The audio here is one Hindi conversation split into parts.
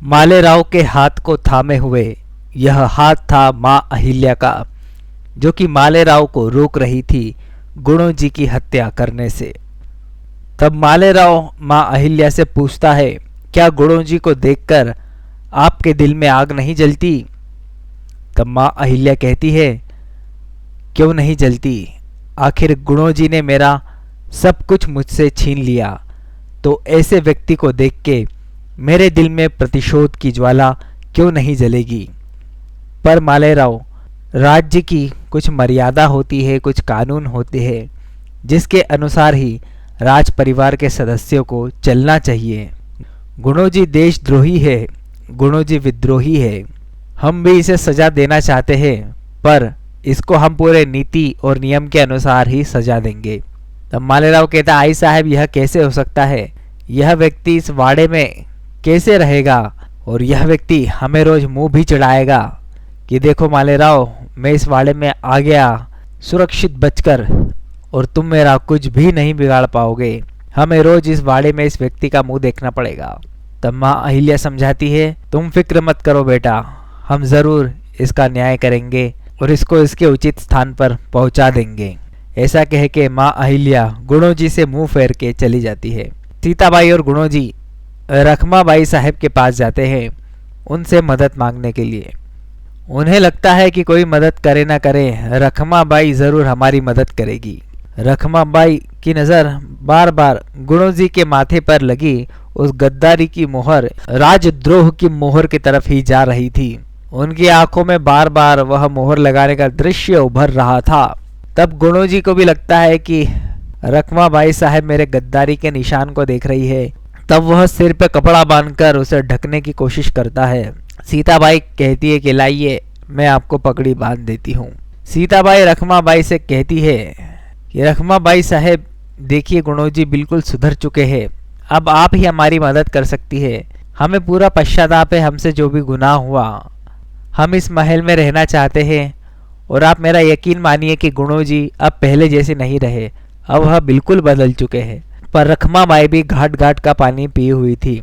मालेराव के हाथ को थामे हुए यह हाथ था माँ अहिल्या का, जो कि मालेराव को रोक रही थी गुणों जी की हत्या करने से। तब मालेराव माँ अहिल्या से पूछता है, क्या गुणों जी को देखकर आपके दिल में आग नहीं जलती? तब माँ अहिल्या कहती है, क्यों नहीं जलती? आखिर गुणों जी ने मेरा सब कुछ मुझसे छीन लिया, तो ऐसे व्यक्ति को देख के मेरे दिल में प्रतिशोध की ज्वाला क्यों नहीं जलेगी? पर मालेराव, राज्य की कुछ मर्यादा होती है, कुछ कानून होते हैं, जिसके अनुसार ही राज परिवार के सदस्यों को चलना चाहिए। गुणों जी देशद्रोही है, गुणों जी विद्रोही है। हम भी इसे सजा देना चाहते हैं, पर इसको हम पूरे नीति और नियम के अनुसार ही सजा देंगे। तब मालेराव कहता, आई साहब, यह कैसे हो सकता है? यह व्यक्ति इस वाड़े में कैसे रहेगा? और यह व्यक्ति हमें रोज मुंह भी चढ़ाएगा कि देखो मालेराव, मैं इस वाड़े में आ गया सुरक्षित बचकर, और तुम मेरा कुछ भी नहीं बिगाड़ पाओगे। हमें रोज इस वाड़े में इस व्यक्ति का मुंह देखना पड़ेगा। तब माँ अहिल्या समझाती है, तुम फिक्र मत करो बेटा, हम ज़रूर इसका न्याय करेंगे और इसको इसके उचित स्थान पर पहुंचा देंगे। ऐसा कह के माँ अहिल्या गुणों जी से मुंह फेर के चली जाती है। सीताबाई और गुणों जी रखमाबाई साहब के पास जाते हैं उनसे मदद मांगने के लिए। उन्हें लगता है कि कोई मदद करे ना करे, रखमाबाई ज़रूर हमारी मदद करेगी। रखमाबाई की नज़र बार बार गुणों जी के माथे पर लगी उस गद्दारी की मोहर, राजद्रोह की मोहर की तरफ ही जा रही थी। उनकी आंखों में बार बार वह मोहर लगाने का दृश्य उभर रहा था। तब गुणों जी को भी लगता है कि रखमाबाई साहब मेरे गद्दारी के निशान को देख रही है। तब वह सिर पे कपड़ा बांधकर उसे ढकने की कोशिश करता है। सीताबाई कहती है कि लाइए, मैं आपको पगड़ी बांध देती हूँ। सीताबाई रखमाबाई से कहती है कि रखमाबाई साहब, देखिए गुणों जी बिल्कुल सुधर चुके हैं, अब आप ही हमारी मदद कर सकती है। हमें पूरा पश्चाताप है, हमसे जो भी गुनाह हुआ। हम इस महल में रहना चाहते हैं, और आप मेरा यकीन मानिए कि गुणों जी अब पहले जैसे नहीं रहे, अब वह बिल्कुल बदल चुके हैं। पर रखमाबाई भी घाट घाट का पानी पी हुई थी।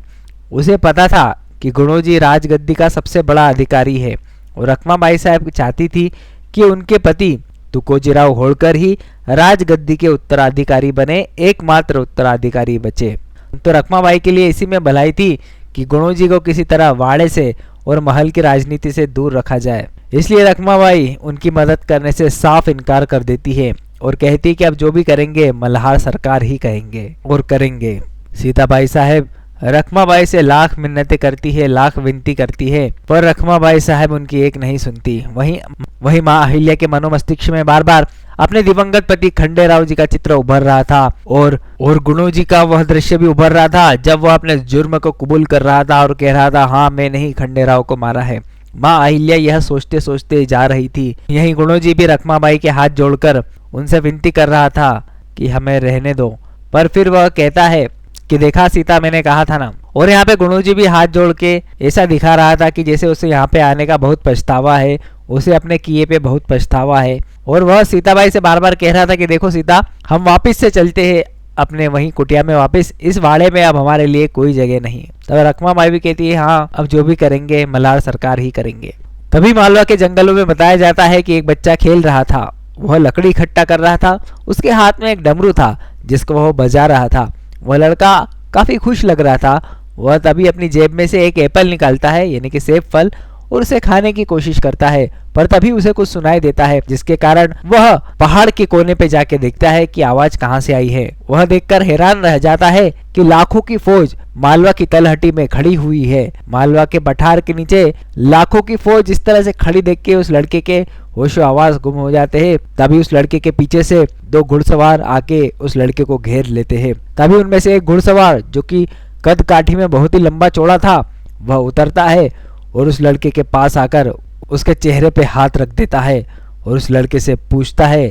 उसे पता था कि गुणों जी राजगद्दी का सबसे बड़ा अधिकारी है, और रखमाबाई साहब चाहती थी कि उनके पति तुकोजीराव होळकर ही राजगद्दी के उत्तराधिकारी बने, एकमात्र उत्तराधिकारी बचे। तो रखमाबाई के लिए इसी में भलाई थी कि गुणों जी को किसी तरह वाड़े से और महल की राजनीति से दूर रखा जाए। इसलिए रखमाबाई उनकी मदद करने से साफ इनकार कर देती है और कहती है कि अब जो भी करेंगे मल्हार सरकार ही कहेंगे और करेंगे। सीताबाई साहब रखमाबाई से लाख मिन्नतें करती है, लाख विनती करती है, पर रखमाबाई साहब उनकी एक नहीं सुनती। वहीं माँ अहिल्या के मनोमस्तिष्क में बार बार अपने दिवंगत पति खंडेराव जी का चित्र उभर रहा था, और गुणों जी का वह दृश्य भी उभर रहा था जब वह अपने जुर्म को कबूल कर रहा था और कह रहा था, हाँ मैंने ही खंडेराव को मारा है। माँ अहिल्या यह सोचते सोचते जा रही थी। यहीं गुणों जी भी रखमाबाई के हाथ जोड़कर उनसे विनती कर रहा था कि हमें रहने दो, पर फिर वह कहता है कि देखा सीता, मैंने कहा था ना। और यहाँ पे गुणों जी भी हाथ जोड़ के ऐसा दिखा रहा था कि जैसे उसे यहाँ पे आने का बहुत पछतावा है, उसे अपने किए पे बहुत पछतावा है। और वह सीताबाई से बार बार कह रहा था कि देखो सीता, हम वापस से चलते हैं अपने वहीं कुटिया में वापस, इस वाड़े में अब हमारे लिए कोई जगह नहीं। तब रखमाबाई भी कहती है, हाँ अब जो भी करेंगे मल्हार सरकार ही करेंगे। तभी मालवा के जंगलों में बताया जाता है कि एक बच्चा खेल रहा था। वह लकड़ी इकट्ठा कर रहा था, उसके हाथ में एक डमरू था जिसको वह बजा रहा था। वह लड़का काफी खुश लग रहा था। वह तभी अपनी जेब में से एक एप्पल निकालता है, यानी कि सेब फल, और उसे खाने की कोशिश करता है, पर तभी उसे कुछ सुनाई देता है, जिसके कारण वह पहाड़ के कोने पे जाके देखता है कि आवाज कहाँ से आई है। वह देखकर हैरान रह जाता है कि लाखों की फौज मालवा की तलहटी में खड़ी हुई है। मालवा के पठार के नीचे लाखों की फौज इस तरह से खड़ी देख के उस लड़के के होशो आवाज गुम हो जाते हैं। तभी उस लड़के के पीछे से दो घुड़सवार आके उस लड़के को घेर लेते हैं। तभी उनमें से एक घुड़सवार, जो कि कद काठी में बहुत ही लंबा चौड़ा था, वह उतरता है और उस लड़के के पास आकर उसके चेहरे पे हाथ रख देता है और उस लड़के से पूछता है,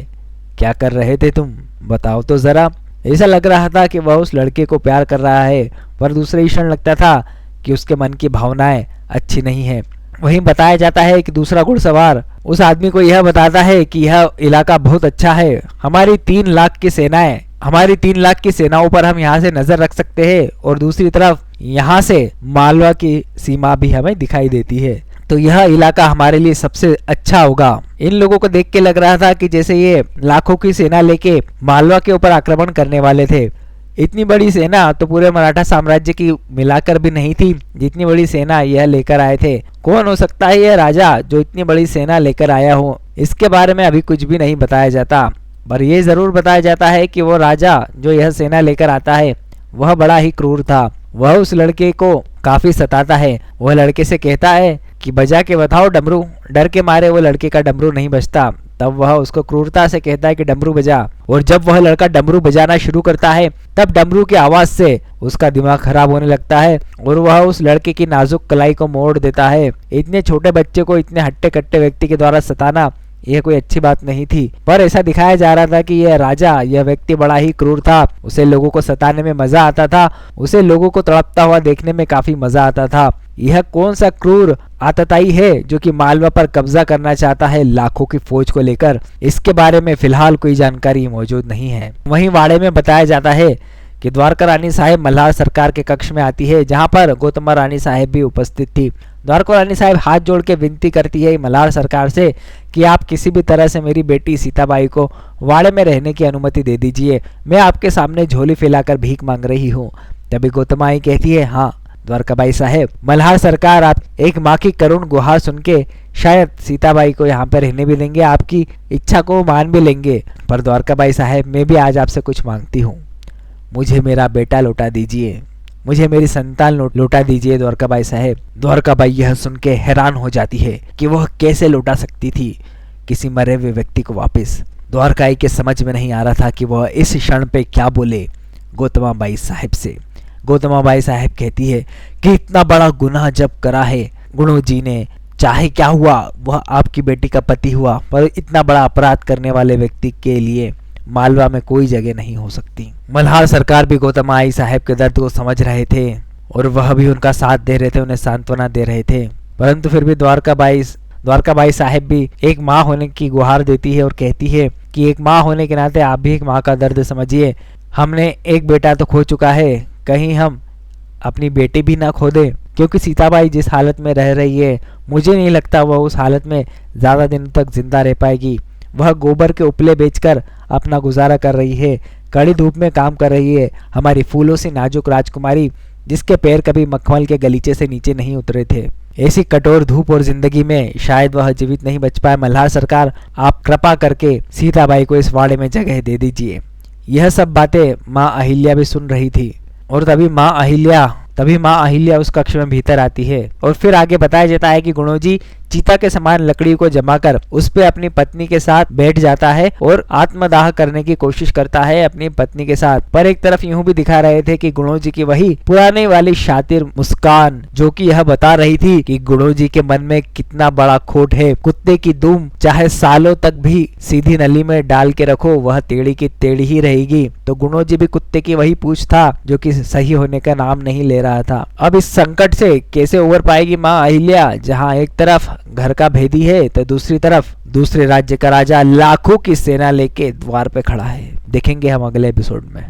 क्या कर रहे थे तुम, बताओ तो जरा। ऐसा लग रहा था कि वह उस लड़के को प्यार कर रहा है, पर दूसरे ही क्षण लगता था कि उसके मन की भावनाएं अच्छी नहीं है। वहीं बताया जाता है कि दूसरा घुड़सवार उस आदमी को यह बताता है कि यह इलाका बहुत अच्छा है, हमारी 3 लाख की सेनाएं हमारी 3 लाख की सेनाओं पर हम यहाँ से नजर रख सकते हैं और दूसरी तरफ यहाँ से मालवा की सीमा भी हमें दिखाई देती है। तो यह इलाका हमारे लिए सबसे अच्छा होगा। इन लोगों को देख के लग रहा था कि जैसे ये लाखों की सेना लेके मालवा के ऊपर आक्रमण करने वाले थे। इतनी बड़ी सेना तो पूरे मराठा साम्राज्य की मिलाकर भी नहीं थी जितनी बड़ी सेना यह लेकर आए थे। कौन हो सकता है यह राजा जो इतनी बड़ी सेना लेकर आया हो? इसके बारे में अभी कुछ भी नहीं बताया जाता, पर यह जरूर बताया जाता है कि वो राजा जो यह सेना लेकर आता है वह बड़ा ही क्रूर था। वह उस लड़के को काफी सताता है। वह लड़के से कहता है कि बजा के बताओ डमरू। डर के मारे वो लड़के का डमरू नहीं बजता। तब वह उसको क्रूरता से कहता है कि डमरू बजा। और जब वह लड़का डमरू बजाना शुरू करता है तब डमरू की आवाज से उसका दिमाग खराब होने लगता है और वह उस लड़के की नाजुक कलाई को मोड़ देता है। इतने छोटे बच्चे को इतने हट्टे कट्टे व्यक्ति के द्वारा सताना यह कोई अच्छी बात नहीं थी, पर ऐसा दिखाया जा रहा था कि यह राजा, यह व्यक्ति बड़ा ही क्रूर था। उसे लोगों को सताने में मजा आता था, उसे लोगों को तड़पता हुआ देखने में काफी मजा आता था। यह कौन सा क्रूर आतताई है जो कि मालवा पर कब्जा करना चाहता है लाखों की फौज को लेकर? इसके बारे में फिलहाल कोई जानकारी मौजूद नहीं है। वहीं वाड़े में बताया जाता है कि द्वारका रानी साहेब मल्हार सरकार के कक्ष में आती है, जहां पर गौतमा रानी साहेब भी उपस्थित थी। द्वारका रानी साहेब हाथ जोड़ के विनती करती है मल्हार सरकार से कि आप किसी भी तरह से मेरी बेटी सीताबाई को वाड़े में रहने की अनुमति दे दीजिए। मैं आपके सामने झोली फैलाकर भीख मांग रही हूँ। तभी गौतमाई कहती है, हाँ द्वारकाबाई साहेब, मल्हार सरकार आप एक माँ की करुण गुहार सुन के शायद सीताबाई को यहाँ पे रहने भी देंगे, आपकी इच्छा को मान भी लेंगे। पर द्वारकाबाई साहेब, मैं भी आज आपसे कुछ मांगती हूँ। मुझे मेरा बेटा लौटा दीजिए, मुझे मेरी संतान लौटा दीजिए द्वारकाबाई साहेब। द्वारकाबाई यह सुन के हैरान हो जाती है कि वह कैसे लौटा सकती थी किसी मरे हुए व्यक्ति को वापस। द्वारकाई के समझ में नहीं आ रहा था कि वह इस क्षण पे क्या बोले गौतमाबाई साहेब से। गौतमाबाई साहेब कहती है कि इतना बड़ा गुनाह जब करा है गुणो जी ने, चाहे क्या हुआ, वह आपकी बेटी का पति हुआ, पर इतना बड़ा अपराध करने वाले व्यक्ति के लिए मालवा में कोई जगह नहीं हो सकती। मल्हार सरकार भी गौतमाई साहेब के दर्द को समझ रहे थे और वह भी उनका साथ दे रहे थे, उन्हें सांत्वना दे रहे थे। परंतु फिर भी द्वारकाबाई साहेब भी एक माँ होने की गुहार देती है और कहती है कि एक माँ होने के नाते आप भी एक माँ का दर्द समझिए। हमने एक बेटा तो खो चुका है, कहीं हम अपनी बेटी भी ना खो दे, क्योंकि सीताबाई जिस हालत में रह रही है मुझे नहीं लगता वह उस हालत में ज़्यादा दिन तक जिंदा रह पाएगी। वह गोबर के उपले बेचकर अपना गुजारा कर रही है, कड़ी धूप में काम कर रही है, हमारी फूलों से नाजुक राजकुमारी जिसके पैर कभी मखमल के गलीचे से नीचे नहीं उतरे थे। ऐसी कठोर धूप और जिंदगी में शायद वह जीवित नहीं बच पाए। मल्हार सरकार, आप कृपा करके सीताबाई को इस वाड़े में जगह दे दीजिए। यह सब बातें माँ अहिल्या भी सुन रही थी और तभी माँ अहिल्या उस कक्ष में भीतर आती है और फिर आगे बताया जाता है कि गुणोजी चीता के समान लकड़ी को जमाकर उस पे अपनी पत्नी के साथ बैठ जाता है और आत्मदाह करने की कोशिश करता है अपनी पत्नी के साथ। पर एक तरफ यूं भी दिखा रहे थे कि गुणोजी की वही पुराने वाली शातिर मुस्कान, जो कि यह बता रही थी कि गुणोजी के मन में कितना बड़ा खोट है। कुत्ते की दुम चाहे सालों तक भी सीधी नली में डाल के रखो, वह टेढ़ी की टेढ़ी ही रहेगी। तो गुणोजी भी कुत्ते की वही पूंछ था जो कि सही होने का नाम नहीं ले रहा था। अब इस संकट से कैसे उबर पाएगी माँ अहिल्या, जहाँ एक तरफ घर का भेदी है तो दूसरी तरफ दूसरे राज्य का राजा लाखों की सेना लेके द्वार पे खड़ा है। देखेंगे हम अगले एपिसोड में।